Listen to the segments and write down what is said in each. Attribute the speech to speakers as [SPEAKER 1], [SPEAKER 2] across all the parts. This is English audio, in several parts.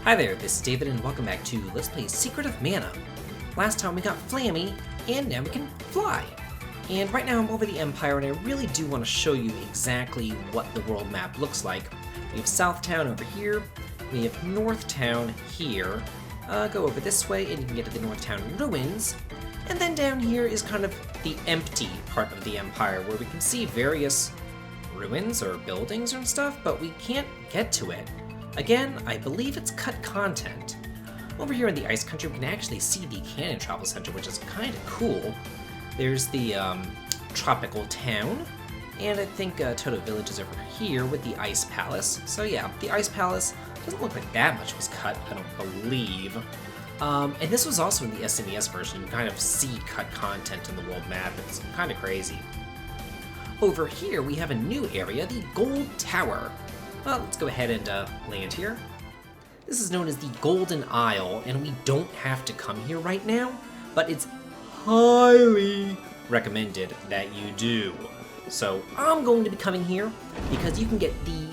[SPEAKER 1] Hi there, this is David and welcome back to Let's Play Secret of Mana. Last time we got Flammie, and now we can fly. And right now I'm over the Empire and I really do want to show you exactly what the world map looks like. We have Southtown over here, we have Northtown here. Go over this way and you can get to the Northtown ruins. And then down here is kind of the empty part of the Empire where we can see various ruins or buildings and stuff, but we can't get to it. Again, I believe it's cut content. Over here in the Ice Country, we can actually see the Cannon Travel Center, which is kind of cool. There's the Tropical Town, and I think Putos Village is over here with the Ice Palace. So yeah, the Ice Palace doesn't look like that much was cut, I don't believe. And this was also in the SNES version. You can kind of see cut content in the world map. It's kind of crazy. Over here, we have a new area, the Gold Tower. Well, let's go ahead and land here. This is known as the Golden Isle, and we don't have to come here right now, but it's highly recommended that you do. So I'm going to be coming here because you can get the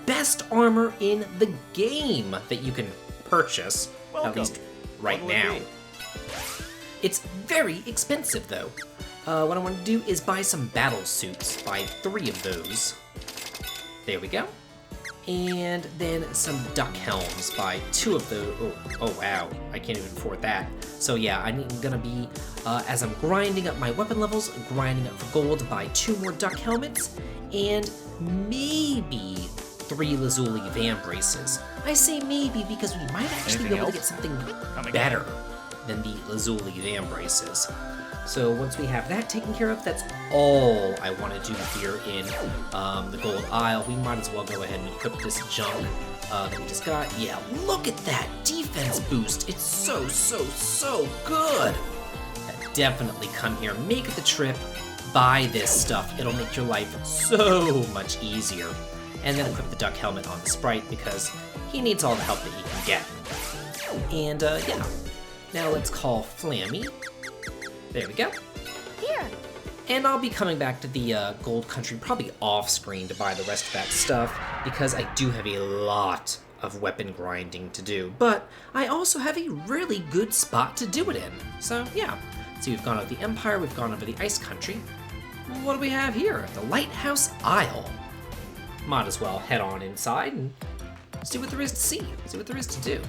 [SPEAKER 1] best armor in the game that you can purchase, at least right now. It's very expensive though. What I want to do is buy some battle suits, buy 3 of those. There we go. And then some duck helms, buy 2 of those. Oh wow, I can't even afford that. So yeah, I'm gonna be, as I'm grinding up my weapon levels, grinding up for gold, buy 2 more duck helmets, and maybe 3 Lazuli Van braces. I say maybe because we might actually be able to get something better than the Lazuli Van braces. So once we have that taken care of, that's all I want to do here in the Gold Isle. We might as well go ahead and equip this junk that we just got. Yeah, look at that defense boost. It's so good. Definitely come here, make the trip, buy this stuff. It'll make your life so much easier. And then equip the duck helmet on the sprite because he needs all the help that he can get. And yeah, now let's call Flammie. There we go.
[SPEAKER 2] Here.
[SPEAKER 1] And I'll be coming back to the Gold Country probably off screen to buy the rest of that stuff because I do have a lot of weapon grinding to do. But I also have a really good spot to do it in. So yeah. So we've gone over the Empire, we've gone over the Ice Country. What do we have here? The Lighthouse Isle. Might as well head on inside and see what there is to see what there is to do.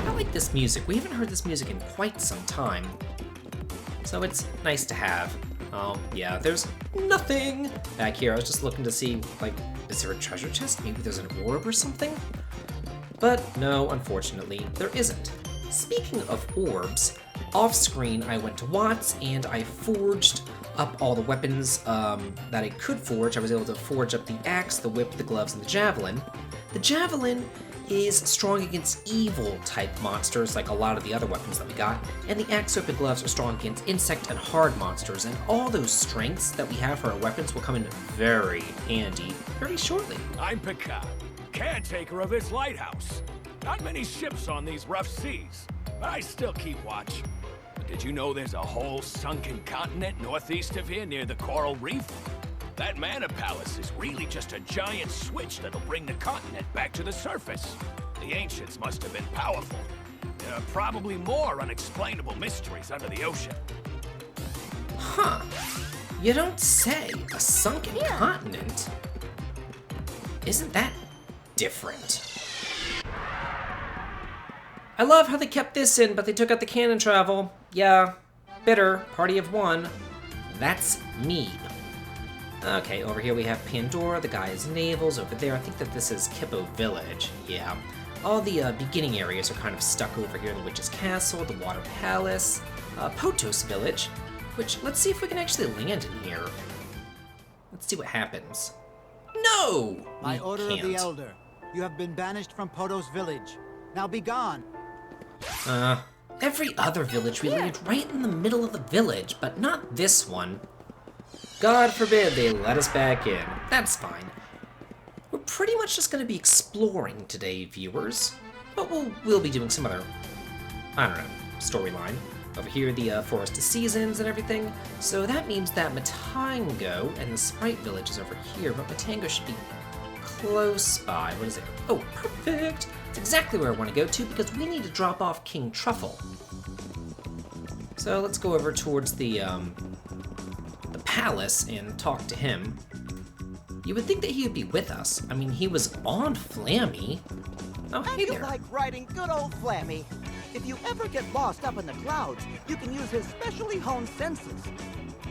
[SPEAKER 1] I like this music. We haven't heard this music in quite some time. So it's nice to have. Oh, yeah, there's nothing back here. I was just looking to see, like, is there a treasure chest? Maybe there's an orb or something? But no, unfortunately, there isn't. Speaking of orbs, off screen I went to Watts and I forged up all the weapons that I could forge. I was able to forge up the axe, the whip, the gloves, and the javelin. The javelin is strong against evil type monsters like a lot of the other weapons that we got, and the axe, whip, and gloves are strong against insect and hard monsters, and all those strengths that we have for our weapons will come in very handy very shortly.
[SPEAKER 3] I'm Picard, caretaker of this lighthouse. Not many ships on these rough seas, but I still keep watch. But did you know there's a whole sunken continent northeast of here near the coral reef? That Mana Palace is really just a giant switch that'll bring the continent back to the surface. The ancients must have been powerful. There are probably more unexplainable mysteries under the ocean.
[SPEAKER 1] Huh. You don't say. A sunken continent? Isn't that different? I love how they kept this in, but they took out the cannon travel. Yeah, bitter, party of 1. That's me. Okay, over here we have Pandora, the guy's navels over there. I think that this is Putos Village. Yeah. All the beginning areas are kind of stuck over here. The Witch's Castle, the Water Palace, Putos Village, which, let's see if we can actually land in here. Let's see what happens. No!
[SPEAKER 4] By order
[SPEAKER 1] can't.
[SPEAKER 4] of the Elder, you have been banished from Putos Village. Now be gone.
[SPEAKER 1] Every other village we land right in the middle of the village, but not this one. God forbid they let us back in. That's fine. We're pretty much just going to be exploring today, viewers. But we'll be doing some other, I don't know, storyline. Over here, the Forest of Seasons and everything. So that means that Matango and the Sprite Village is over here, but Matango should be close by. What is it? Oh, perfect! That's exactly where I want to go to because we need to drop off King Truffle. So let's go over towards the palace and talk to him. You would think that he would be with us. I mean, he was on Flammie. Oh, hey there.
[SPEAKER 2] You like riding good old Flammie? If you ever get lost up in the clouds, you can use his specially honed senses.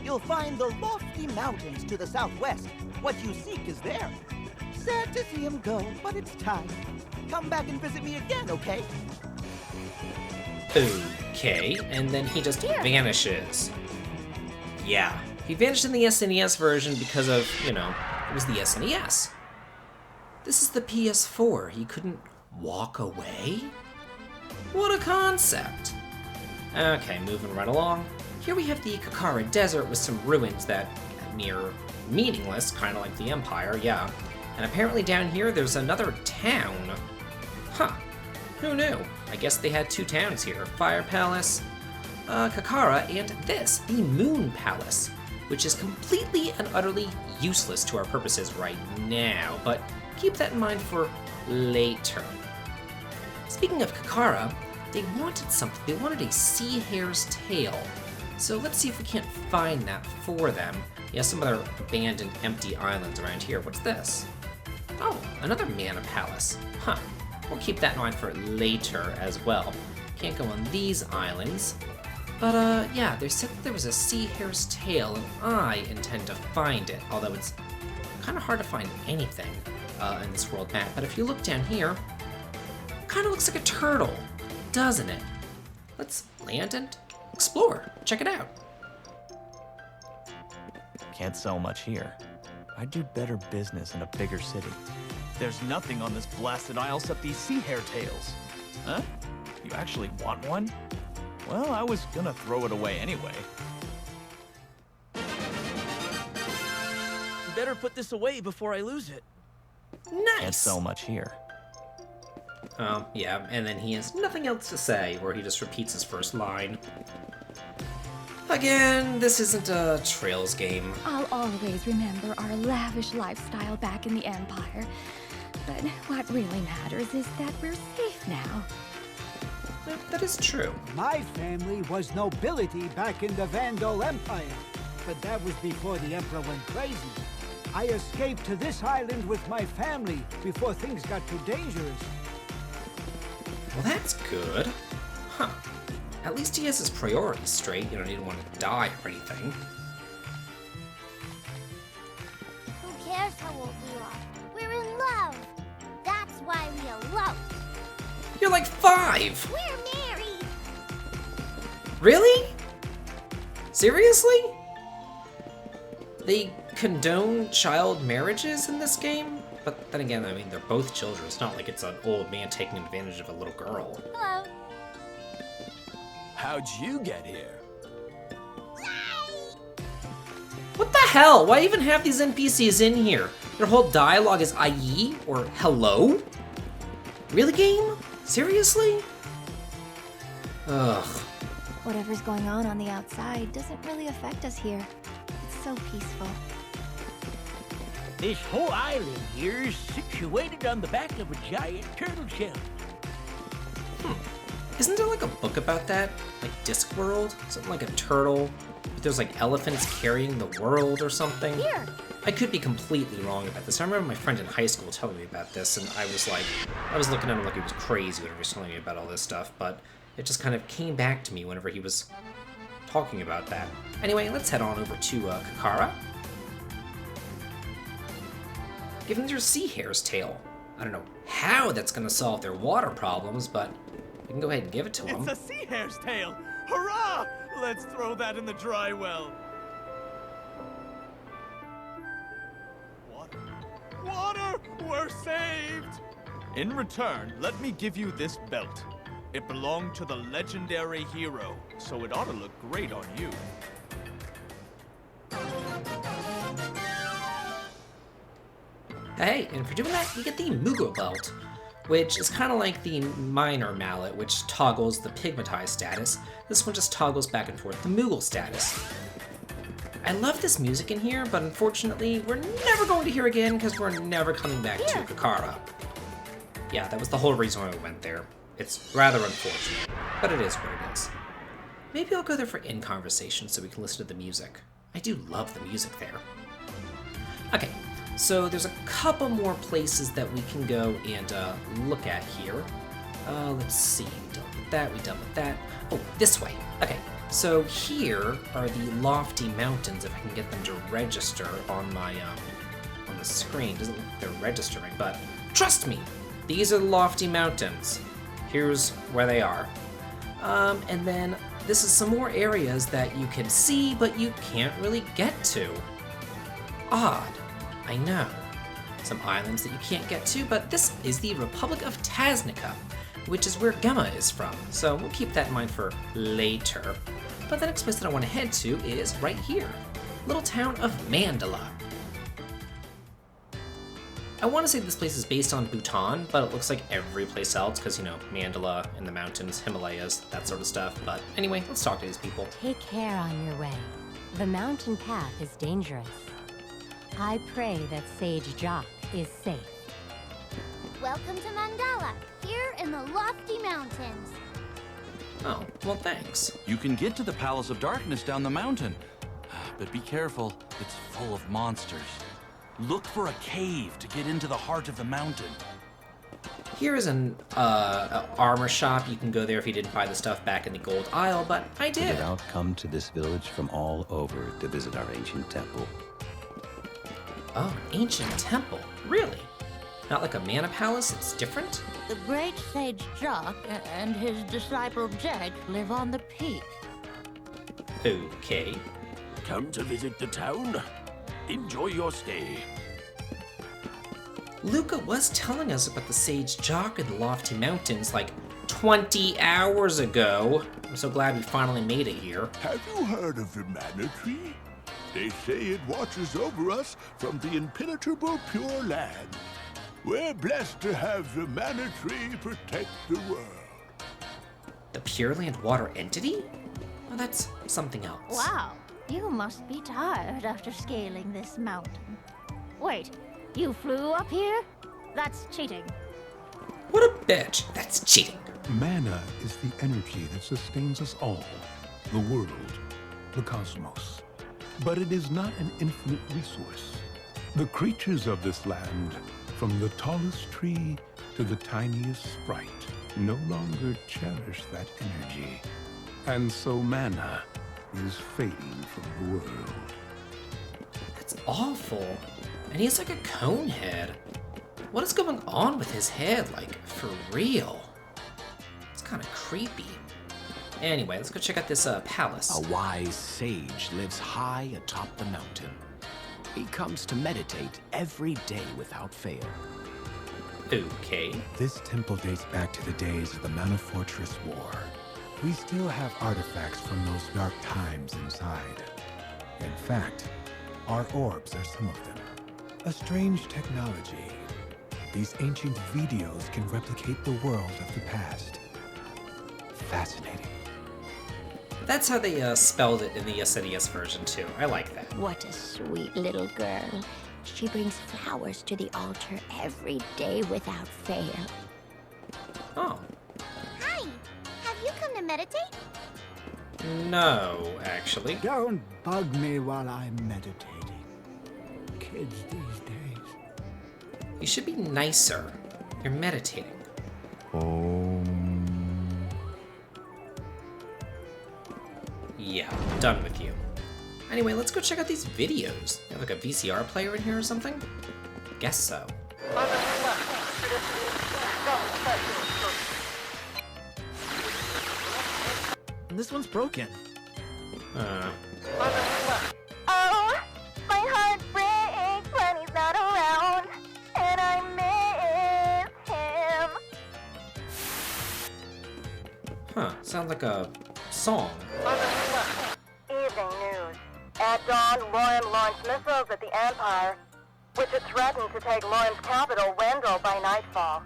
[SPEAKER 2] You'll find the lofty mountains to the southwest. What you seek is there. Sad to see him go, but it's time. Come back and visit me again, okay?
[SPEAKER 1] Okay, and then he just vanishes. Yeah, he vanished in the SNES version because of, you know, it was the SNES. This is the PS4. He couldn't walk away? What a concept! Okay, moving right along. Here we have the Cara Desert with some ruins that are near meaningless, kind of like the Empire, yeah. And apparently down here there's another town. Huh, who knew? I guess they had two towns here. Fire Palace, Cara, and this, the Moon Palace, which is completely and utterly useless to our purposes right now, but keep that in mind for later. Speaking of Cara, they wanted something. They wanted a sea hare's tail. So let's see if we can't find that for them. Yeah, some other abandoned empty islands around here. What's this? Oh, another mana palace. Huh. We'll keep that in mind for later as well. Can't go on these islands. But, yeah, they said that there was a sea hare's tail, and I intend to find it. Although it's kind of hard to find anything in this world map. But if you look down here, kind of looks like a turtle, doesn't it? Let's land and explore. Check it out.
[SPEAKER 5] Can't sell much here. I'd do better business in a bigger city. There's nothing on this blasted isle except these sea hare tails. Huh? You actually want one? Well, I was gonna throw it away anyway.
[SPEAKER 2] Better put this away before I lose it.
[SPEAKER 1] Nice.
[SPEAKER 5] Can't sell much here.
[SPEAKER 1] Oh, yeah, and then he has nothing else to say, or he just repeats his first line. Again, this isn't a Trails game.
[SPEAKER 6] I'll always remember our lavish lifestyle back in the Empire. But what really matters is that we're safe now.
[SPEAKER 1] That is true.
[SPEAKER 4] My family was nobility back in the Vandal Empire, but that was before the Emperor went crazy. I escaped to this island with my family before things got too dangerous.
[SPEAKER 1] Well, that's good. Huh. At least he has his priorities straight. You know, he didn't want to die or anything.
[SPEAKER 7] Who cares how old we are? We're in love. That's why we eloped.
[SPEAKER 1] You're like 5!
[SPEAKER 7] We're married.
[SPEAKER 1] Really? Seriously? They condone child marriages in this game? But then again, I mean, they're both children. It's not like it's an old man taking advantage of a little girl.
[SPEAKER 7] Hello.
[SPEAKER 3] How'd you get here?
[SPEAKER 1] What the hell? Why even have these NPCs in here? Their whole dialogue is IE or hello? Really, game? Seriously? Ugh.
[SPEAKER 6] Whatever's going on the outside doesn't really affect us here. It's so peaceful.
[SPEAKER 8] This whole island here is situated on the back of a giant turtle shell.
[SPEAKER 1] Isn't there like a book about that? Like Discworld? Something like a turtle. There's like elephants carrying the world or something.
[SPEAKER 7] Here.
[SPEAKER 1] I could be completely wrong about this. I remember my friend in high school telling me about this, and I was looking at him like he was crazy whenever he was telling me about all this stuff, but it just kind of came back to me whenever he was talking about that. Anyway, let's head on over to Cara. Give them their sea hare's tail. I don't know how that's going to solve their water problems, but we can go ahead and give it to them.
[SPEAKER 5] It's a sea hare's tail! Hurrah! Let's throw that in the dry well. Water. Water! We're saved! In return, let me give you this belt. It belonged to the legendary hero, so it ought to look great on you.
[SPEAKER 1] Hey, and for doing that, you get the Mugo belt, which is kind of like the minor mallet, which toggles the pigmatized status. This one just toggles back and forth the Moogle status. I love this music in here, but unfortunately, we're never going to hear again because we're never coming back to Cara. Yeah, that was the whole reason why we went there. It's rather unfortunate, but it is what it is. Maybe I'll go there for in-conversation so we can listen to the music. I do love the music there. Okay, so there's a couple more places that we can go and look at here. Let's see, we done with that, we done with that. Oh, this way. Okay, so here are the lofty mountains, if I can get them to register on my, on the screen. Doesn't look like they're registering, but trust me, these are the lofty mountains. Here's where they are. And then this is some more areas that you can see, but you can't really get to. Odd, I know. Some islands that you can't get to, but this is the Republic of Taznica, which is where Gemma is from, so we'll keep that in mind for later. But the next place that I want to head to is right here, little town of Mandala. I want to say this place is based on Bhutan, but it looks like every place else, because, you know, Mandala and the mountains, Himalayas, that sort of stuff. But anyway, let's talk to these people.
[SPEAKER 9] Take care on your way. The mountain path is dangerous. I pray that Sage Jock is safe.
[SPEAKER 7] Welcome to Mandala, here in the lofty mountains.
[SPEAKER 1] Oh, well thanks.
[SPEAKER 5] You can get to the Palace of Darkness down the mountain. But be careful, it's full of monsters. Look for a cave to get into the heart of the mountain.
[SPEAKER 1] Here is an armor shop. You can go there if you didn't buy the stuff back in the Gold Isle, but I did.
[SPEAKER 10] Without come to this village from all over to visit our ancient temple.
[SPEAKER 1] Oh, an ancient temple. Really? Not like a mana palace, it's different?
[SPEAKER 11] The great Sage Jock and his disciple Jack live on the peak.
[SPEAKER 1] Okay.
[SPEAKER 8] Come to visit the town? Enjoy your stay.
[SPEAKER 1] Luca was telling us about the Sage Jock and the Lofty Mountains like 20 hours ago. I'm so glad we finally made it here.
[SPEAKER 12] Have you heard of the Mana Tree? They say it watches over us from the impenetrable Pure Land. We're blessed to have the Mana Tree protect the world.
[SPEAKER 1] The Pure Land water entity? Well, that's something else.
[SPEAKER 11] Wow, you must be tired after scaling this mountain. Wait, you flew up here? That's cheating.
[SPEAKER 1] What a bitch. That's cheating.
[SPEAKER 13] Mana is the energy that sustains us all, the world, the cosmos. But it is not an infinite resource. The creatures of this land, from the tallest tree to the tiniest sprite, no longer cherish that energy. And so mana is fading from the world.
[SPEAKER 1] That's awful. And he's like a cone head. What is going on with his head? Like, for real? It's kind of creepy. Anyway, let's go check out this palace.
[SPEAKER 14] A wise sage lives high atop the mountain. He comes to meditate every day without fail.
[SPEAKER 1] Okay.
[SPEAKER 15] This temple dates back to the days of the Mana Fortress War. We still have artifacts from those dark times inside. In fact, our orbs are some of them. A strange technology. These ancient videos can replicate the world of the past. Fascinating.
[SPEAKER 1] That's how they spelled it in the SNES version, too. I like that.
[SPEAKER 9] What a sweet little girl. She brings flowers to the altar every day without fail.
[SPEAKER 1] Oh.
[SPEAKER 7] Hi, have you come to meditate?
[SPEAKER 1] No, actually.
[SPEAKER 4] Don't bug me while I'm meditating. Kids these days.
[SPEAKER 1] You should be nicer. You're meditating. Yeah, I'm done with you. Anyway, let's go check out these videos. They have like a VCR player in here or something? Guess so.
[SPEAKER 5] This one's broken.
[SPEAKER 7] Oh, my heart breaks when he's not around, and I miss him.
[SPEAKER 1] Huh, sounds like a song.
[SPEAKER 16] Evening news. At dawn, Lorne launched missiles at the Empire, which had threatened to take Lorne's capital, Wendell, by nightfall.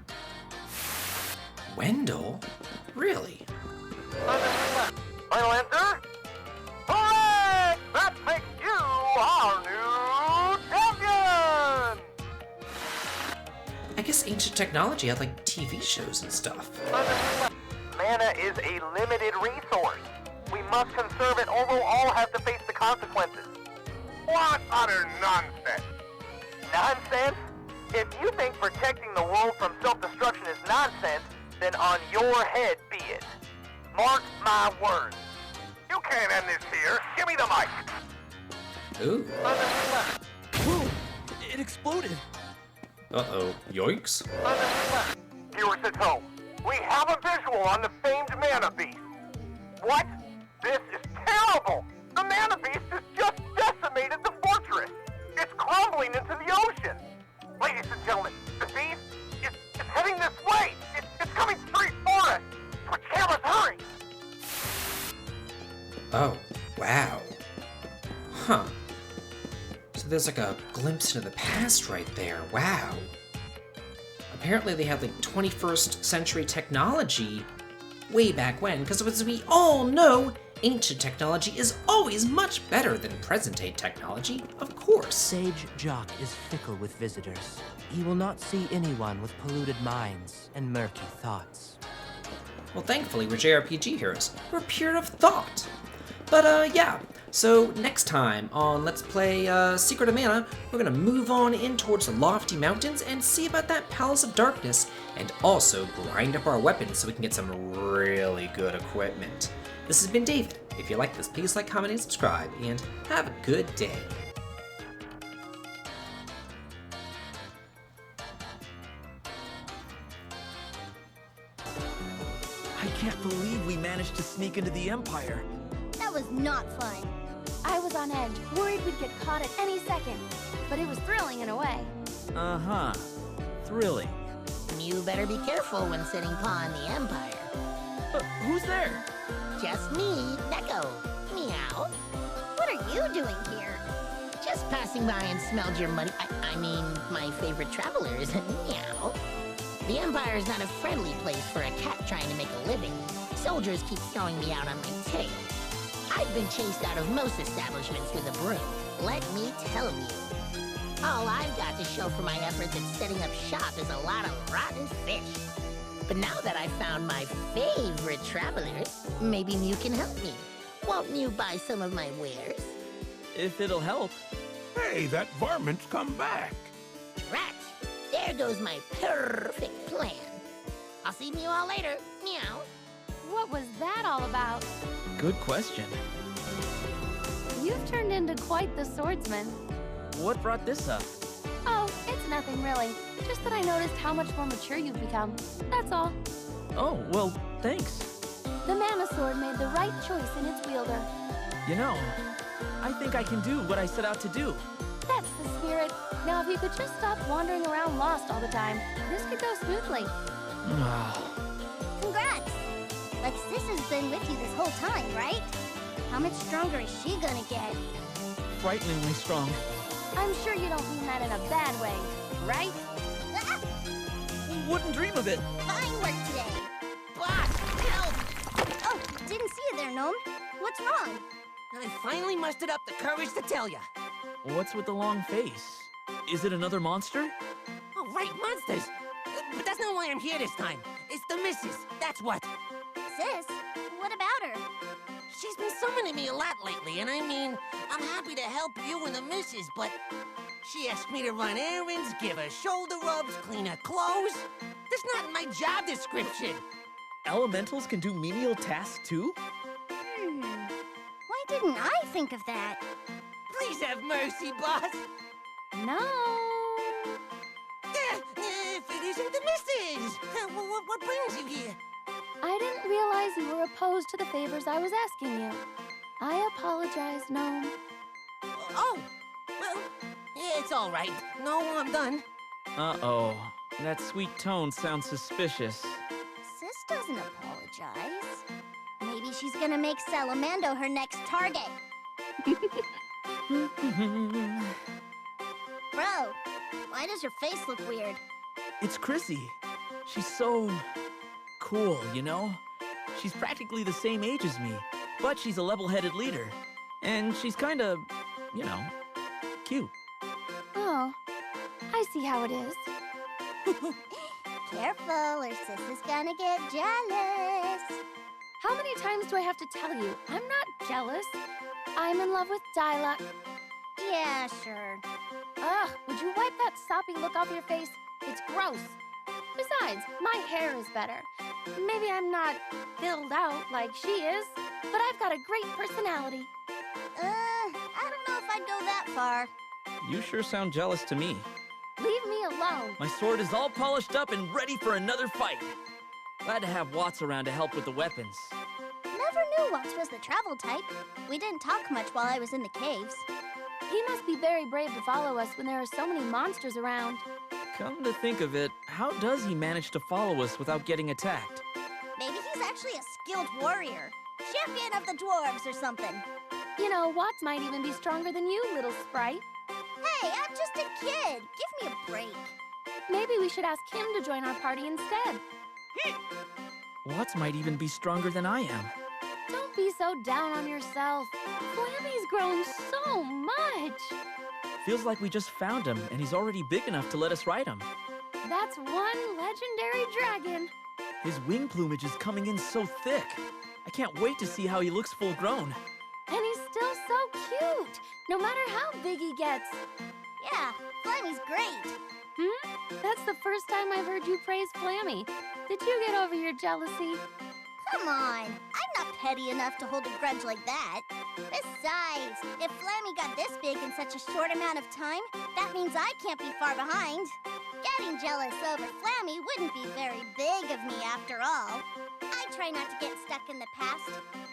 [SPEAKER 1] Wendell? Really?
[SPEAKER 16] Highlander? Hooray! That makes you our new champion!
[SPEAKER 1] I guess ancient technology had like TV shows and stuff.
[SPEAKER 17] Mana is a limited resource. We must conserve it or we'll all have to face the consequences.
[SPEAKER 12] What utter nonsense!
[SPEAKER 17] Nonsense? If you think protecting the world from self-destruction is nonsense, then on your head be it. Mark my words.
[SPEAKER 12] You can't end this here. Give me the mic.
[SPEAKER 1] Ooh.
[SPEAKER 5] Whoa! It exploded.
[SPEAKER 1] Uh-oh. Yoinks.
[SPEAKER 17] Viewers at home, we have a visual on the famed Mana Beast. What? This is terrible! The Mana Beast has just decimated the fortress! It's crumbling into the ocean! Ladies and gentlemen, the beast is heading this way! It's coming straight for us! Switch cameras, hurry!
[SPEAKER 1] Oh, wow. Huh. So there's like a glimpse into the past right there. Wow. Apparently they had like 21st century technology way back when, because as we all know, ancient technology is always much better than present-day technology, of course.
[SPEAKER 18] Sage Jock is fickle with visitors. He will not see anyone with polluted minds and murky thoughts.
[SPEAKER 1] Well, thankfully, we're JRPG heroes. We're pure of thought. But, yeah. So, next time on Let's Play Secret of Mana, we're gonna move on in towards the lofty mountains and see about that Palace of Darkness, and also grind up our weapons so we can get some really good equipment. This has been David. If you like this, please like, comment, and subscribe, and have a good day.
[SPEAKER 5] I can't believe we managed to sneak into the Empire.
[SPEAKER 7] That was not fun.
[SPEAKER 6] I was on edge, worried we'd get caught at any second. But it was thrilling in a way.
[SPEAKER 5] Uh-huh. Thrilling.
[SPEAKER 19] You better be careful when setting paw on the Empire.
[SPEAKER 5] Who's there?
[SPEAKER 19] Just me, Neko. Meow.
[SPEAKER 7] What are you doing here?
[SPEAKER 19] Just passing by and smelled your muddy... I mean, my favorite travelers. Meow. The Empire is not a friendly place for a cat trying to make a living. Soldiers keep throwing me out on my tail. I've been chased out of most establishments with a broom. Let me tell you. All I've got to show for my efforts at setting up shop is a lot of rotten fish. But now that I've found my favorite travelers, maybe Mew can help me. Won't Mew buy some of my wares?
[SPEAKER 5] If it'll help.
[SPEAKER 12] Hey, that varmint's come back.
[SPEAKER 19] Right. There goes my perfect plan. I'll see Mew all later. Meow.
[SPEAKER 6] What was that all about?
[SPEAKER 5] Good question.
[SPEAKER 6] You've turned into quite the swordsman.
[SPEAKER 5] What brought this up?
[SPEAKER 6] Oh, it's nothing really. Just that I noticed how much more mature you've become. That's all.
[SPEAKER 5] Oh, well, thanks.
[SPEAKER 6] The Mana Sword made the right choice in its wielder.
[SPEAKER 5] You know, I think I can do what I set out to do.
[SPEAKER 6] That's the spirit. Now, if you could just stop wandering around lost all the time, this could go smoothly.
[SPEAKER 7] Congrats! Like Sis has been with you this whole time, right? How much stronger is she gonna get?
[SPEAKER 5] Frighteningly strong.
[SPEAKER 6] I'm sure you don't mean that in a bad way, right?
[SPEAKER 5] Wouldn't dream of it.
[SPEAKER 7] Fine work today. Boss, help! Oh, didn't see you there, Gnome. What's wrong?
[SPEAKER 19] I finally mustered up the courage to tell you.
[SPEAKER 5] What's with the long face? Is it another monster?
[SPEAKER 19] Oh, right, monsters. But that's not why I'm here this time. It's the missus, that's what.
[SPEAKER 7] Sis, what about her?
[SPEAKER 19] She's been summoning me a lot lately, and I mean, I'm happy to help you and the missus, but she asked me to run errands, give her shoulder rubs, clean her clothes. That's not in my job description.
[SPEAKER 5] Elementals can do menial tasks too?
[SPEAKER 7] Why didn't I think of that?
[SPEAKER 19] Please have mercy, boss.
[SPEAKER 6] No.
[SPEAKER 19] If it isn't the missus, what brings you here?
[SPEAKER 6] I didn't realize you were opposed to the favors I was asking you. I apologize, Gnome.
[SPEAKER 19] Oh, well, yeah, it's all right. No, I'm done.
[SPEAKER 5] Uh-oh. That sweet tone sounds suspicious.
[SPEAKER 7] Sis doesn't apologize. Maybe she's gonna make Salamando her next target. Bro, why does your face look weird?
[SPEAKER 5] It's Chrissy. She's so cool, you know? She's practically the same age as me, but she's a level-headed leader. And she's kinda, you know, cute.
[SPEAKER 6] Oh, I see how it is.
[SPEAKER 7] Careful, or Sis is gonna get jealous.
[SPEAKER 6] How many times do I have to tell you? I'm not jealous. I'm in love with Dyla.
[SPEAKER 7] Yeah, sure.
[SPEAKER 6] Ugh, would you wipe that soppy look off your face? It's gross. Besides, my hair is better. Maybe I'm not filled out like she is, but I've got a great personality.
[SPEAKER 7] I don't know if I'd go that far.
[SPEAKER 5] You sure sound jealous to me.
[SPEAKER 6] Leave me alone.
[SPEAKER 5] My sword is all polished up and ready for another fight. Glad to have Watts around to help with the weapons.
[SPEAKER 7] Never knew Watts was the travel type. We didn't talk much while I was in the caves.
[SPEAKER 6] He must be very brave to follow us when there are so many monsters around.
[SPEAKER 5] Come to think of it, how does he manage to follow us without getting attacked?
[SPEAKER 7] Maybe he's actually a skilled warrior. Champion of the dwarves or something.
[SPEAKER 6] You know, Watts might even be stronger than you, little sprite.
[SPEAKER 7] Hey, I'm just a kid. Give me a break.
[SPEAKER 6] Maybe we should ask him to join our party instead.
[SPEAKER 5] Watts might even be stronger than I am.
[SPEAKER 6] Don't be so down on yourself. Flammie's grown so much.
[SPEAKER 5] Feels like we just found him, and he's already big enough to let us ride him.
[SPEAKER 6] That's one legendary dragon.
[SPEAKER 5] His wing plumage is coming in so thick. I can't wait to see how he looks full grown.
[SPEAKER 6] And he's still so cute, no matter how big he gets.
[SPEAKER 7] Yeah, Flammie's great.
[SPEAKER 6] That's the first time I've heard you praise Flammie. Did you get over your jealousy?
[SPEAKER 7] Come on, I'm not petty enough to hold a grudge like that. Besides, if Flammie got this big in such a short amount of time, that means I can't be far behind. Getting jealous over Flammie wouldn't be very big of me after all. I try not to get stuck in the past.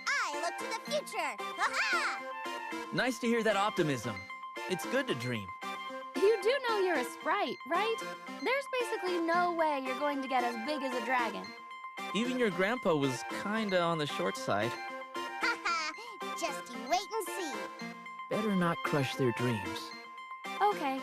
[SPEAKER 7] I look to the future. Ha-ha!
[SPEAKER 5] Nice to hear that optimism. It's good to dream.
[SPEAKER 6] You do know you're a sprite, right? There's basically no way you're going to get as big as a dragon.
[SPEAKER 5] Even your grandpa was kinda on the short side.
[SPEAKER 7] Ha-ha! Just you wait and see.
[SPEAKER 5] Better not crush their dreams.
[SPEAKER 6] Okay,